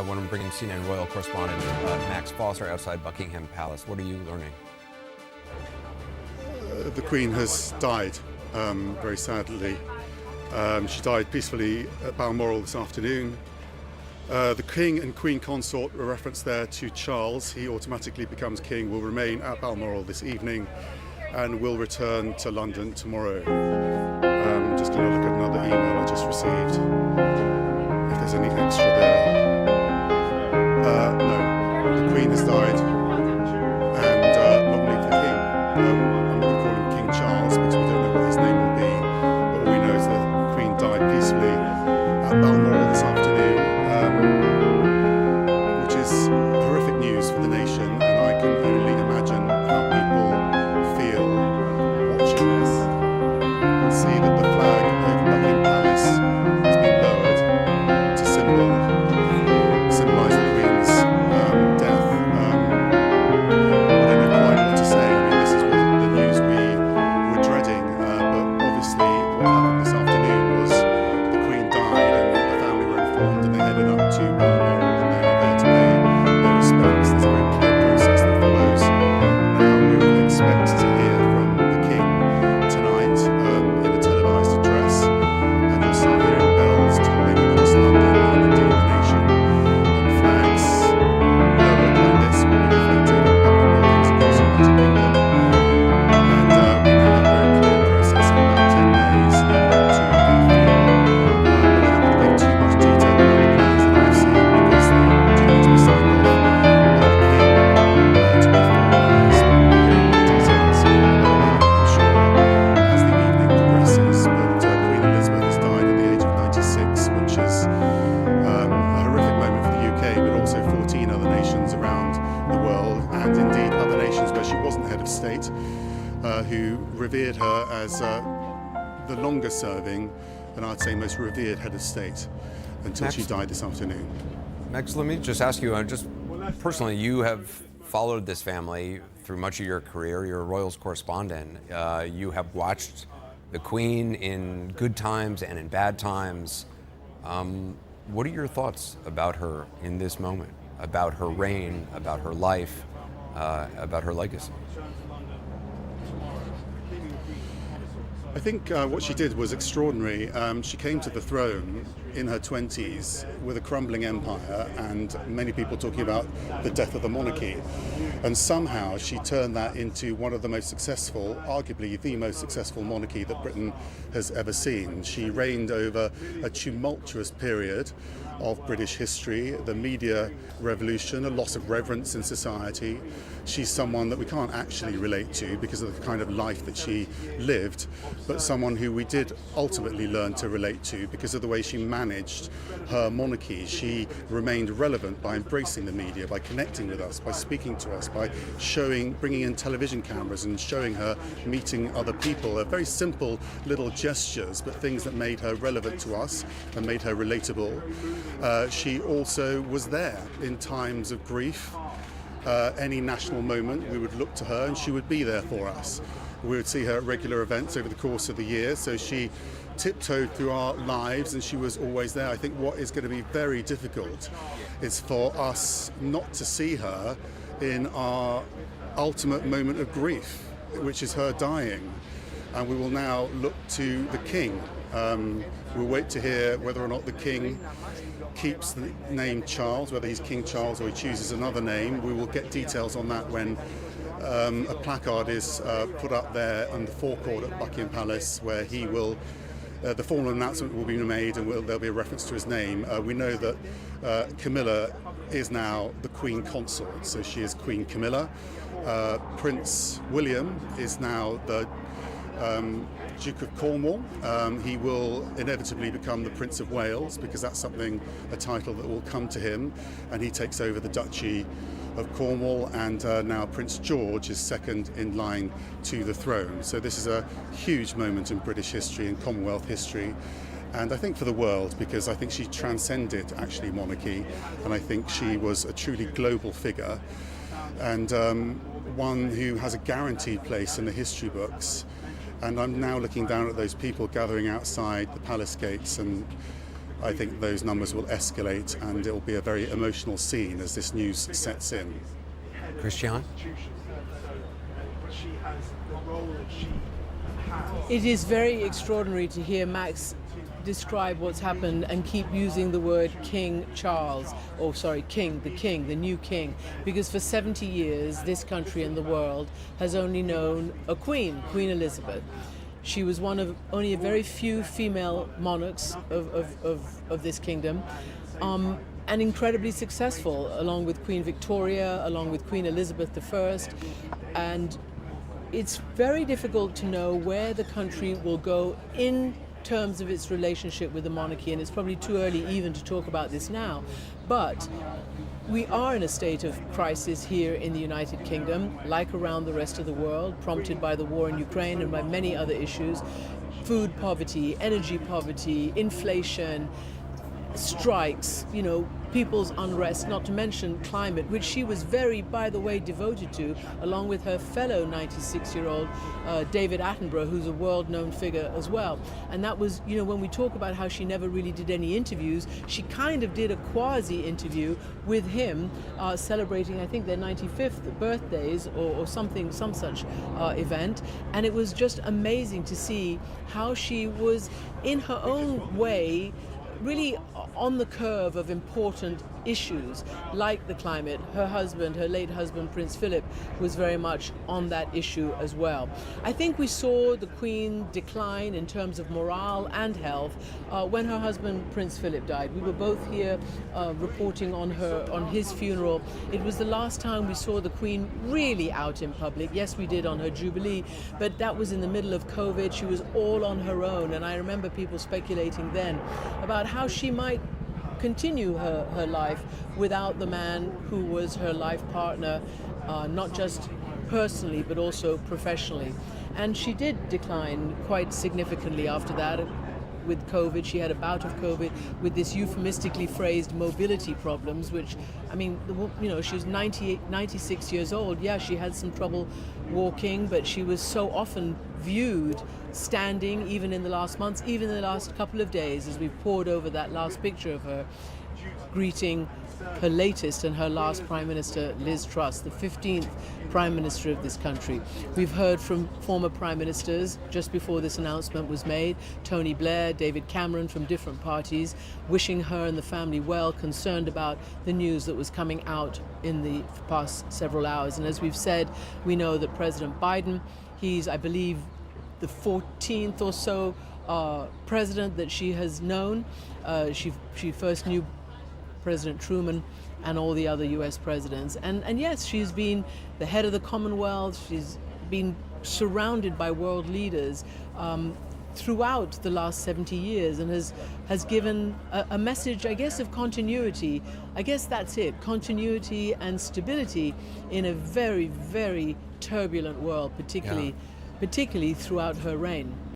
When I'm bringing CNN royal correspondent Max Foster outside Buckingham Palace, what are you learning? The Queen has died, very sadly. She died peacefully at Balmoral this afternoon. The King and Queen Consort were referenced there to Charles. He automatically becomes King, will remain at Balmoral this evening and will return to London tomorrow. Just going to look at another email I just received, if there's any extra there. No, the Queen has died, and long live the King. I'm not going to call him King Charles because we don't know what his name will be, but all we know is that the Queen died peacefully at Balmoral this afternoon, which is horrific news for the nation, and I can only imagine how people feel watching this and see that the flag over Buckingham Palace has been lowered to symbolise the Queen's death. I don't know quite what to say. I mean, this is the news we were dreading, but obviously what happened this afternoon was the Queen died and the family were informed and they headed up to Balmoral and they are there to pay their respects. There's a very clear process that follows. Now we will expect to hear from the King tonight in a televised address, and you'll start hearing bells tolling across London and indeed the nation, and flags lowered like this will be reflected at public buildings across the United Kingdom. And we now have a very clear process of about 10 days leading up to the funeral. But I don't want to give too much detail about the plans that I've seen because they do need to be signed off by the King to be formalised. But we'll be hearing more details about that, I'm sure, as the evening progresses. But Queen Elizabeth has died at the age of 96, which is a horrific moment for the UK, but also 14 other nations around the world, and indeed other nations where she wasn't head of state, who revered her as the longest serving and I'd say most revered head of state until she died this afternoon. Max, let me just ask you, just personally, you have followed this family through much of your career. You're a royals correspondent. You have watched the Queen in good times and in bad times. What are your thoughts about her in this moment, about her reign, about her life, about her legacy? I think what she did was extraordinary. She came to the throne in her 20s with a crumbling empire and many people talking about the death of the monarchy. And somehow she turned that into one of the most successful, arguably the most successful monarchy that Britain has ever seen. She reigned over a tumultuous period of British history, the media revolution, a loss of reverence in society. She's someone that we can't actually relate to because of the kind of life that she lived, but someone who we did ultimately learn to relate to because of the way she managed her monarchy. She remained relevant by embracing the media, by connecting with us, by speaking to us, by bringing in television cameras and showing her meeting other people. Very simple little gestures, but things that made her relevant to us and made her relatable. She also was there in times of grief. Any national moment, we would look to her and she would be there for us. We would see her at regular events over the course of the year, so she tiptoed through our lives and she was always there. I think what is going to be very difficult is for us not to see her in our ultimate moment of grief, which is her dying. And we will now look to the King. We'll wait to hear whether or not the King keeps the name Charles, whether he's King Charles or he chooses another name. We will get details on that when a placard is put up there on the forecourt at Buckingham Palace where he will, the formal announcement will be made and there'll be a reference to his name. We know that Camilla is now the Queen Consort, so she is Queen Camilla. Prince William is now the Duke of Cornwall. He will inevitably become the Prince of Wales because that's a title that will come to him, and he takes over the Duchy of Cornwall, and now Prince George is second in line to the throne. So this is a huge moment in British history and Commonwealth history, and I think for the world, because I think she transcended actually monarchy, and I think she was a truly global figure, and one who has a guaranteed place in the history books. And I'm now looking down at those people gathering outside the palace gates, and I think those numbers will escalate and it will be a very emotional scene as this news sets in. Christian? It is very extraordinary to hear Max describe what's happened and keep using the word King Charles, King, the new king, because for 70 years this country and the world has only known a queen, Queen Elizabeth. She was one of only a very few female monarchs of this kingdom, and incredibly successful, along with Queen Victoria, along with Queen Elizabeth I. And it's very difficult to know where the country will go in terms of its relationship with the monarchy, and it's probably too early even to talk about this now. But we are in a state of crisis here in the United Kingdom, like around the rest of the world, prompted by the war in Ukraine and by many other issues. Food poverty, energy poverty, inflation, strikes, people's unrest, not to mention climate, which she was very, by the way, devoted to, along with her fellow 96-year-old David Attenborough, who's a world-known figure as well. And that was, when we talk about how she never really did any interviews, she kind of did a quasi-interview with him, celebrating, I think, their 95th birthdays or something, some such event. And it was just amazing to see how she was, in her own way, really on the curve of important issues like the climate. Her late husband, Prince Philip, was very much on that issue as well. I think we saw the Queen decline in terms of morale and health when her husband, Prince Philip, died. We were both here reporting on his funeral. It was the last time we saw the Queen really out in public. Yes, we did on her Jubilee, but that was in the middle of COVID. She was all on her own, and I remember people speculating then about how she might continue her life without the man who was her life partner, not just personally but also professionally. And she did decline quite significantly after that with COVID. She had a bout of COVID with this euphemistically phrased mobility problems, which, she was 96 years old. Yeah, she had some trouble walking, but she was so often viewed standing, even in the last months, even in the last couple of days, as we pored over that last picture of her greeting her latest and her last Prime Minister, Liz Truss, the 15th Prime Minister of this country. We've heard from former Prime Ministers just before this announcement was made, Tony Blair, David Cameron, from different parties, wishing her and the family well, concerned about the news that was coming out in the past several hours. And as we've said, we know that President Biden, he's, I believe, the 14th or so president that she has known. She first knew President Truman and all the other US presidents. And yes, she's been the head of the Commonwealth. She's been surrounded by world leaders throughout the last 70 years and has given a message, I guess, of continuity. I guess that's it, continuity and stability in a very, very turbulent world, particularly throughout her reign.